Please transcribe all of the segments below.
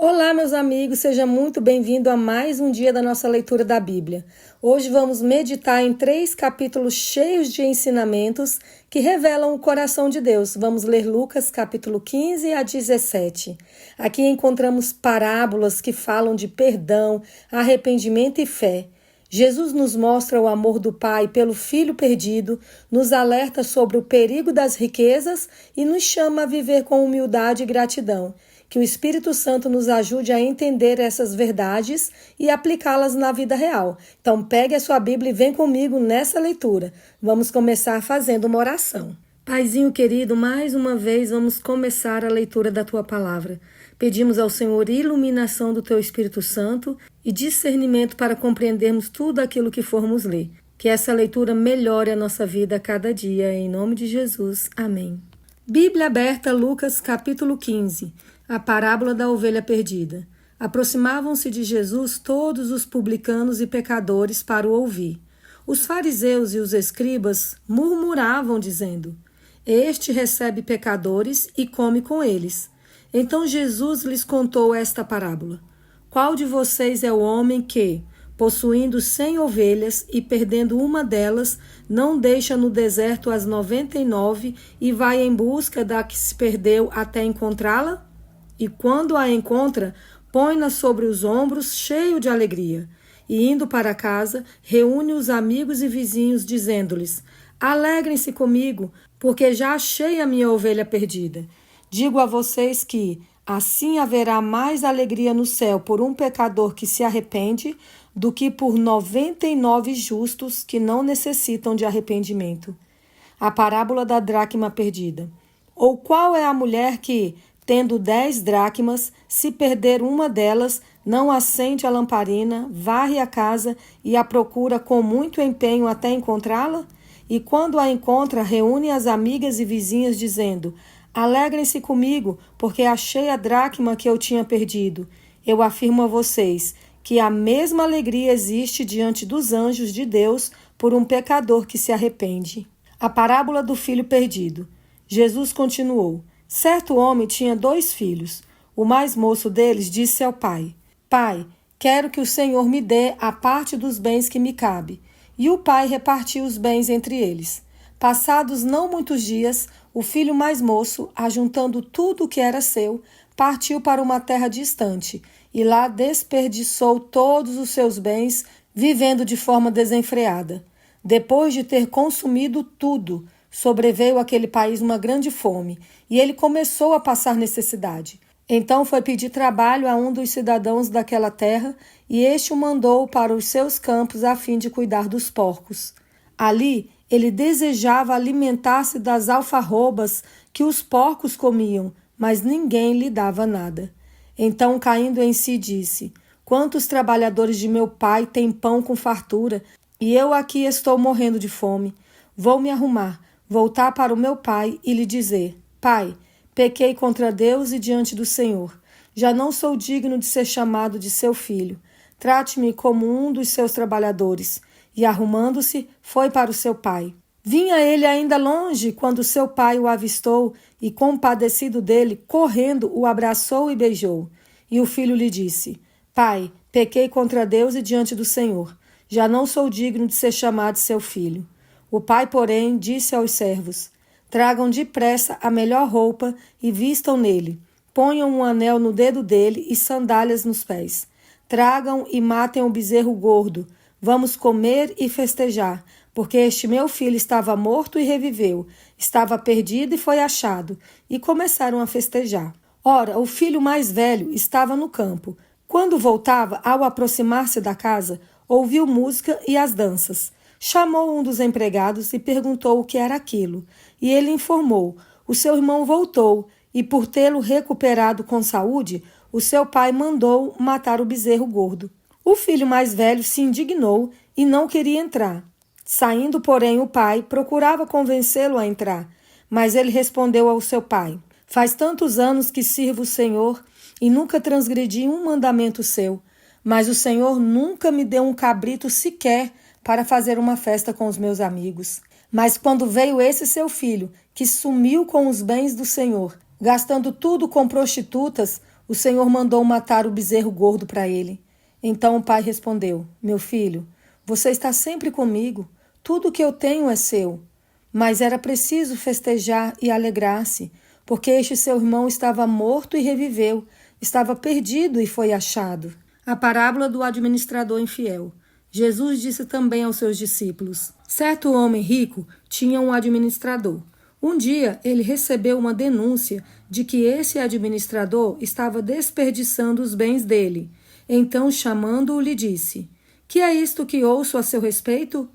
Olá, meus amigos, seja muito bem-vindo a mais um dia da nossa leitura da Bíblia. Hoje vamos meditar em 3 capítulos cheios de ensinamentos que revelam o coração de Deus. Vamos ler Lucas capítulo 15 a 17. Aqui encontramos parábolas que falam de perdão, arrependimento e fé. Jesus nos mostra o amor do Pai pelo Filho perdido, nos alerta sobre o perigo das riquezas e nos chama a viver com humildade e gratidão. Que o Espírito Santo nos ajude a entender essas verdades e aplicá-las na vida real. Então, pegue a sua Bíblia e vem comigo nessa leitura. Vamos começar fazendo uma oração. Paizinho querido, mais uma vez vamos começar a leitura da Tua Palavra. Pedimos ao Senhor iluminação do Teu Espírito Santo e discernimento para compreendermos tudo aquilo que formos ler. Que essa leitura melhore a nossa vida a cada dia. Em nome de Jesus. Amém. Bíblia aberta, Lucas capítulo 15. A parábola da ovelha perdida. Aproximavam-se de Jesus todos os publicanos e pecadores para o ouvir. Os fariseus e os escribas murmuravam, dizendo: Este recebe pecadores e come com eles. Então Jesus lhes contou esta parábola. Qual de vocês é o homem que, possuindo 100 ovelhas e perdendo uma delas, não deixa no deserto as 99 e vai em busca da que se perdeu até encontrá-la? E quando a encontra, põe-na sobre os ombros, cheio de alegria. E indo para casa, reúne os amigos e vizinhos, dizendo-lhes: Alegrem-se comigo, porque já achei a minha ovelha perdida. Digo a vocês que assim haverá mais alegria no céu por um pecador que se arrepende do que por 99 justos que não necessitam de arrependimento. A parábola da dracma perdida. Ou qual é a mulher que, tendo 10 dracmas, se perder uma delas, não acende a lamparina, varre a casa e a procura com muito empenho até encontrá-la? E quando a encontra, reúne as amigas e vizinhas, dizendo: Alegrem-se comigo, porque achei a dracma que eu tinha perdido. Eu afirmo a vocês que a mesma alegria existe diante dos anjos de Deus por um pecador que se arrepende. A parábola do filho perdido. Jesus continuou: Certo homem tinha 2 filhos. O mais moço deles disse ao pai: Pai, quero que o Senhor me dê a parte dos bens que me cabe. E o pai repartiu os bens entre eles. Passados não muitos dias, o filho mais moço, ajuntando tudo o que era seu, partiu para uma terra distante e lá desperdiçou todos os seus bens, vivendo de forma desenfreada. Depois de ter consumido tudo, sobreveio àquele país uma grande fome, e ele começou a passar necessidade. Então foi pedir trabalho a um dos cidadãos daquela terra, e este o mandou para os seus campos a fim de cuidar dos porcos. Ali ele desejava alimentar-se das alfarrobas que os porcos comiam, mas ninguém lhe dava nada. Então, caindo em si, disse: Quantos trabalhadores de meu pai têm pão com fartura, e eu aqui estou morrendo de fome. Vou me arrumar, voltar para o meu pai e lhe dizer: Pai, pequei contra Deus e diante do Senhor. Já não sou digno de ser chamado de seu filho. Trate-me como um dos seus trabalhadores. E arrumando-se, foi para o seu pai. Vinha ele ainda longe quando seu pai o avistou e, compadecido dele, correndo, o abraçou e beijou. E o filho lhe disse: Pai, pequei contra Deus e diante do Senhor. Já não sou digno de ser chamado seu filho. O pai, porém, disse aos servos: Tragam depressa a melhor roupa e vistam nele. Ponham um anel no dedo dele e sandálias nos pés. Tragam e matem o bezerro gordo. Vamos comer e festejar, porque este meu filho estava morto e reviveu, estava perdido e foi achado. E começaram a festejar. Ora, o filho mais velho estava no campo. Quando voltava, ao aproximar-se da casa, ouviu música e as danças. Chamou um dos empregados e perguntou o que era aquilo. E ele informou: o seu irmão voltou, e por tê-lo recuperado com saúde, o seu pai mandou matar o bezerro gordo. O filho mais velho se indignou e não queria entrar. Saindo, porém, o pai procurava convencê-lo a entrar, mas ele respondeu ao seu pai: Faz tantos anos que sirvo o Senhor e nunca transgredi um mandamento seu, mas o Senhor nunca me deu um cabrito sequer para fazer uma festa com os meus amigos. Mas quando veio esse seu filho, que sumiu com os bens do Senhor, gastando tudo com prostitutas, o Senhor mandou matar o bezerro gordo para ele. Então o pai respondeu: Meu filho, você está sempre comigo, tudo o que eu tenho é seu. Mas era preciso festejar e alegrar-se, porque este seu irmão estava morto e reviveu, estava perdido e foi achado. A parábola do administrador infiel. Jesus disse também aos seus discípulos: Certo homem rico tinha um administrador. Um dia ele recebeu uma denúncia de que esse administrador estava desperdiçando os bens dele. Então, chamando-o, lhe disse: Que é isto que ouço a seu respeito?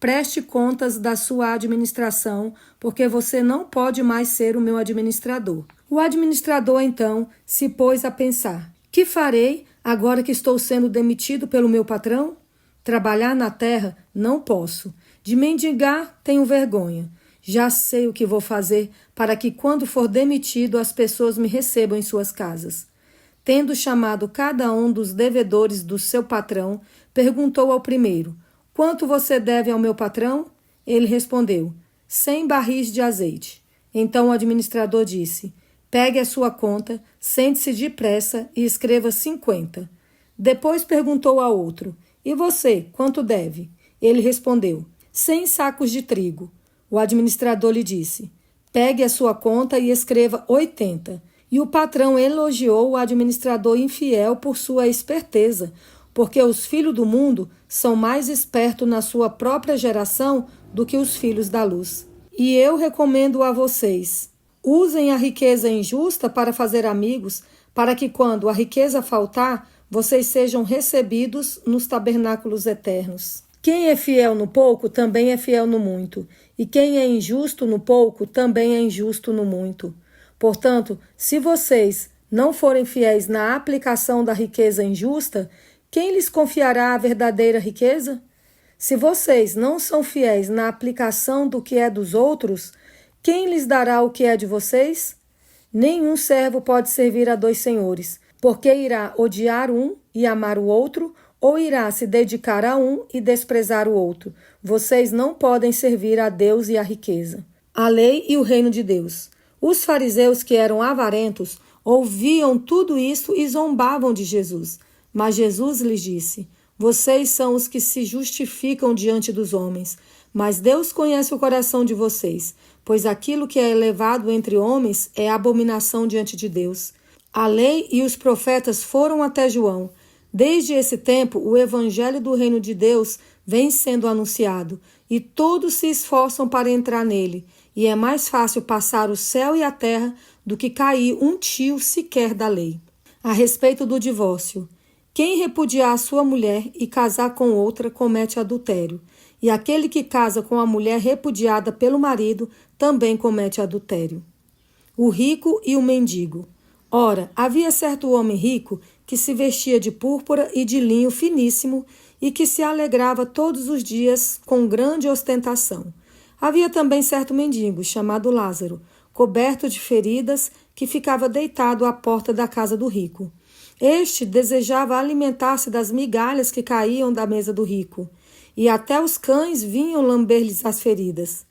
Preste contas da sua administração, porque você não pode mais ser o meu administrador. O administrador, então, se pôs a pensar: Que farei agora que estou sendo demitido pelo meu patrão? Trabalhar na terra não posso. De mendigar tenho vergonha. Já sei o que vou fazer para que, quando for demitido, as pessoas me recebam em suas casas. Tendo chamado cada um dos devedores do seu patrão, perguntou ao primeiro: Quanto você deve ao meu patrão? Ele respondeu: 100 barris de azeite. Então o administrador disse: Pegue a sua conta, sente-se depressa e escreva 50. Depois perguntou ao outro: E você, quanto deve? Ele respondeu: 100 sacos de trigo. O administrador lhe disse: Pegue a sua conta e escreva 80. E o patrão elogiou o administrador infiel por sua esperteza, porque os filhos do mundo são mais espertos na sua própria geração do que os filhos da luz. E eu recomendo a vocês: usem a riqueza injusta para fazer amigos, para que quando a riqueza faltar, vocês sejam recebidos nos tabernáculos eternos. Quem é fiel no pouco, também é fiel no muito, e quem é injusto no pouco, também é injusto no muito. Portanto, se vocês não forem fiéis na aplicação da riqueza injusta, quem lhes confiará a verdadeira riqueza? Se vocês não são fiéis na aplicação do que é dos outros, quem lhes dará o que é de vocês? Nenhum servo pode servir a 2 senhores, porque irá odiar um e amar o outro, ou irá se dedicar a um e desprezar o outro. Vocês não podem servir a Deus e à riqueza. A lei e o reino de Deus. Os fariseus, que eram avarentos, ouviam tudo isso e zombavam de Jesus. Mas Jesus lhes disse: Vocês são os que se justificam diante dos homens, mas Deus conhece o coração de vocês, pois aquilo que é elevado entre homens é abominação diante de Deus. A lei e os profetas foram até João. Desde esse tempo, o evangelho do reino de Deus vem sendo anunciado, e todos se esforçam para entrar nele, e é mais fácil passar o céu e a terra do que cair um tio sequer da lei. A respeito do divórcio: quem repudiar a sua mulher e casar com outra comete adultério, e aquele que casa com a mulher repudiada pelo marido também comete adultério. O rico e o mendigo. Ora, havia certo homem rico que se vestia de púrpura e de linho finíssimo e que se alegrava todos os dias com grande ostentação. Havia também certo mendigo, chamado Lázaro, coberto de feridas, que ficava deitado à porta da casa do rico. Este desejava alimentar-se das migalhas que caíam da mesa do rico, e até os cães vinham lamber-lhes as feridas.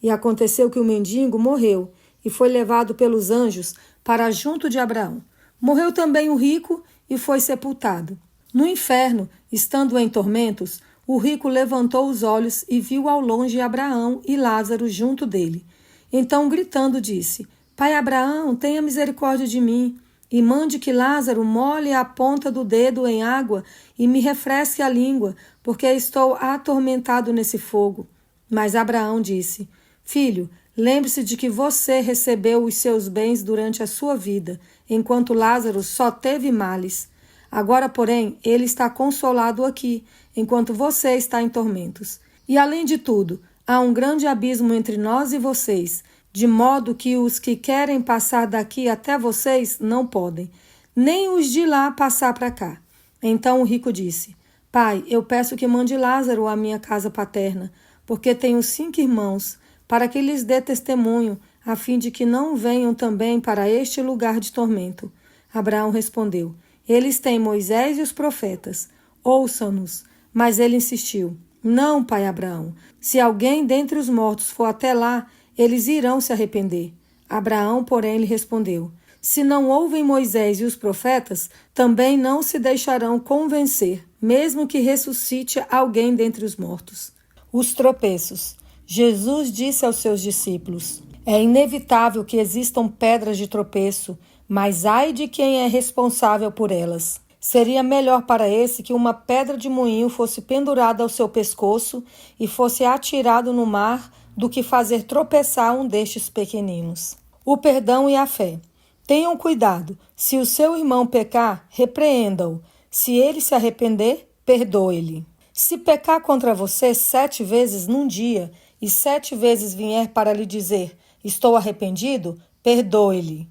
E aconteceu que o mendigo morreu e foi levado pelos anjos para junto de Abraão. Morreu também o rico e foi sepultado. No inferno, estando em tormentos, o rico levantou os olhos e viu ao longe Abraão e Lázaro junto dele. Então, gritando, disse: Pai Abraão, tenha misericórdia de mim, e mande que Lázaro molhe a ponta do dedo em água e me refresque a língua, porque estou atormentado nesse fogo. Mas Abraão disse: Filho, lembre-se de que você recebeu os seus bens durante a sua vida, enquanto Lázaro só teve males. Agora, porém, ele está consolado aqui, enquanto você está em tormentos. E, além de tudo, há um grande abismo entre nós e vocês, de modo que os que querem passar daqui até vocês não podem, nem os de lá passar para cá. Então o rico disse: Pai, eu peço que mande Lázaro à minha casa paterna, porque tenho 5 irmãos, para que lhes dê testemunho, a fim de que não venham também para este lugar de tormento. Abraão respondeu: Eles têm Moisés e os profetas, ouçam-nos. Mas ele insistiu: Não, pai Abraão, se alguém dentre os mortos for até lá, eles irão se arrepender. Abraão, porém, lhe respondeu: Se não ouvem Moisés e os profetas, também não se deixarão convencer, mesmo que ressuscite alguém dentre os mortos. Os tropeços. Jesus disse aos seus discípulos: é inevitável que existam pedras de tropeço, mas ai de quem é responsável por elas. Seria melhor para esse que uma pedra de moinho fosse pendurada ao seu pescoço e fosse atirado no mar do que fazer tropeçar um destes pequeninos. O perdão e a fé. Tenham cuidado. Se o seu irmão pecar, repreenda-o. Se ele se arrepender, perdoe-lhe. Se pecar contra você 7 vezes num dia e 7 vezes vier para lhe dizer: estou arrependido, perdoe-lhe.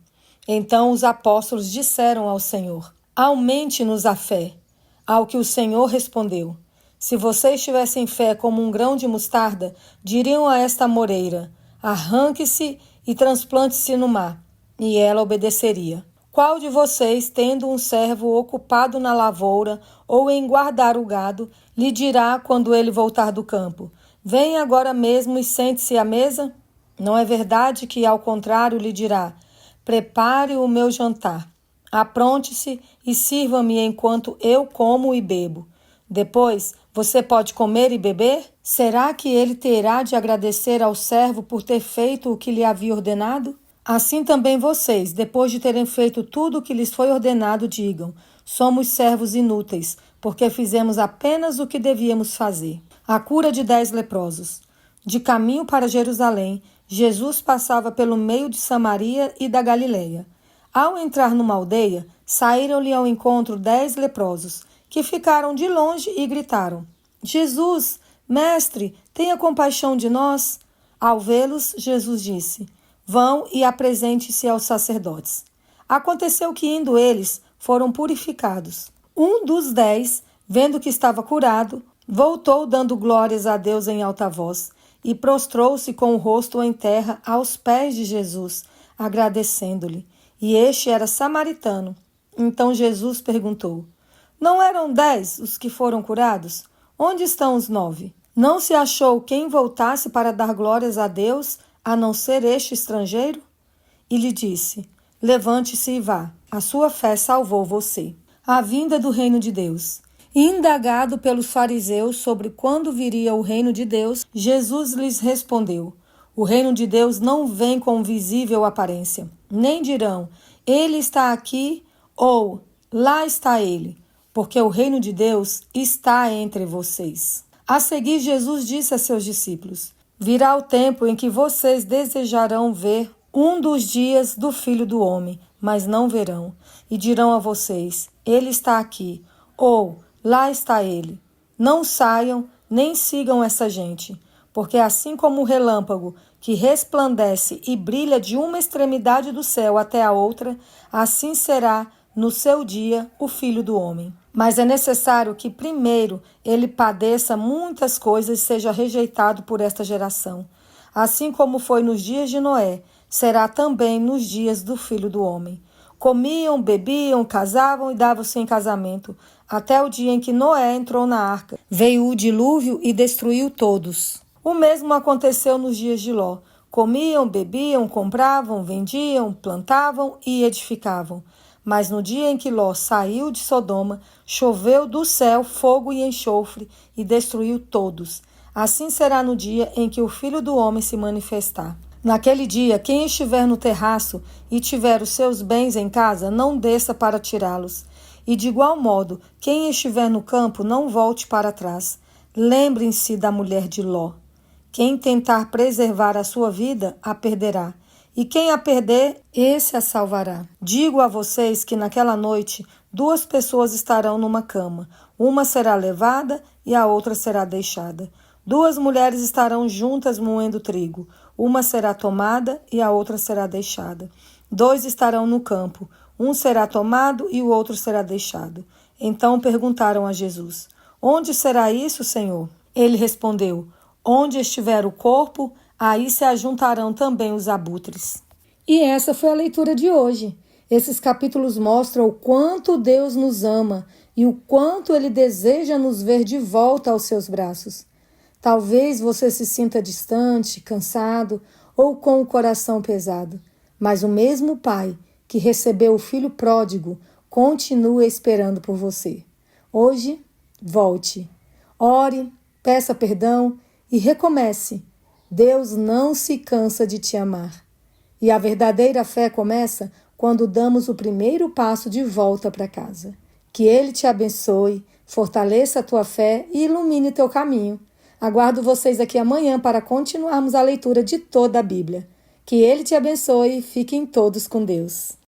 Então os apóstolos disseram ao Senhor: aumente-nos a fé. Ao que o Senhor respondeu: se vocês tivessem fé como um grão de mostarda, diriam a esta moreira: arranque-se e transplante-se no mar, e ela obedeceria. Qual de vocês, tendo um servo ocupado na lavoura ou em guardar o gado, lhe dirá quando ele voltar do campo: venha agora mesmo e sente-se à mesa? Não é verdade que, ao contrário, lhe dirá: prepare o meu jantar, apronte-se e sirva-me enquanto eu como e bebo. Depois, você pode comer e beber? Será que ele terá de agradecer ao servo por ter feito o que lhe havia ordenado? Assim também vocês, depois de terem feito tudo o que lhes foi ordenado, digam: somos servos inúteis, porque fizemos apenas o que devíamos fazer. A cura de 10 leprosos. De caminho para Jerusalém, Jesus passava pelo meio de Samaria e da Galileia. Ao entrar numa aldeia, saíram-lhe ao encontro 10 leprosos, que ficaram de longe e gritaram: Jesus, mestre, tenha compaixão de nós. Ao vê-los, Jesus disse: vão e apresente-se aos sacerdotes. Aconteceu que, indo eles, foram purificados. Um dos 10, vendo que estava curado, voltou dando glórias a Deus em alta voz e prostrou-se com o rosto em terra aos pés de Jesus, agradecendo-lhe. E este era samaritano. Então Jesus perguntou: não eram 10 os que foram curados? Onde estão os 9? Não se achou quem voltasse para dar glórias a Deus, a não ser este estrangeiro? E lhe disse: levante-se e vá, a sua fé salvou você. A vinda do reino de Deus. Indagado pelos fariseus sobre quando viria o reino de Deus, Jesus lhes respondeu: o reino de Deus não vem com visível aparência, nem dirão: ele está aqui ou lá está ele, porque o reino de Deus está entre vocês. A seguir, Jesus disse a seus discípulos: virá o tempo em que vocês desejarão ver um dos dias do Filho do Homem, mas não verão. E dirão a vocês: ele está aqui, ou lá está ele. Não saiam, nem sigam essa gente, porque assim como o relâmpago que resplandece e brilha de uma extremidade do céu até a outra, assim será no seu dia o Filho do Homem. Mas é necessário que primeiro ele padeça muitas coisas e seja rejeitado por esta geração. Assim como foi nos dias de Noé, será também nos dias do Filho do Homem. Comiam, bebiam, casavam e davam-se em casamento, até o dia em que Noé entrou na arca. Veio o dilúvio e destruiu todos. O mesmo aconteceu nos dias de Ló. Comiam, bebiam, compravam, vendiam, plantavam e edificavam. Mas no dia em que Ló saiu de Sodoma, choveu do céu fogo e enxofre e destruiu todos. Assim será no dia em que o Filho do Homem se manifestar. Naquele dia, quem estiver no terraço e tiver os seus bens em casa, não desça para tirá-los. E de igual modo, quem estiver no campo, não volte para trás. Lembrem-se da mulher de Ló. Quem tentar preservar a sua vida, a perderá. E quem a perder, esse a salvará. Digo a vocês que naquela noite 2 pessoas estarão numa cama. Uma será levada e a outra será deixada. 2 mulheres estarão juntas moendo trigo. Uma será tomada e a outra será deixada. 2 estarão no campo. Um será tomado e o outro será deixado. Então perguntaram a Jesus: onde será isso, Senhor? Ele respondeu: onde estiver o corpo, aí se ajuntarão também os abutres. E essa foi a leitura de hoje. Esses capítulos mostram o quanto Deus nos ama e o quanto Ele deseja nos ver de volta aos seus braços. Talvez você se sinta distante, cansado ou com o coração pesado, mas o mesmo Pai que recebeu o filho pródigo, continua esperando por você. Hoje, volte, ore, peça perdão e recomece. Deus não se cansa de te amar. E a verdadeira fé começa quando damos o primeiro passo de volta para casa. Que Ele te abençoe, fortaleça a tua fé e ilumine teu caminho. Aguardo vocês aqui amanhã para continuarmos a leitura de toda a Bíblia. Que Ele te abençoe e fiquem todos com Deus.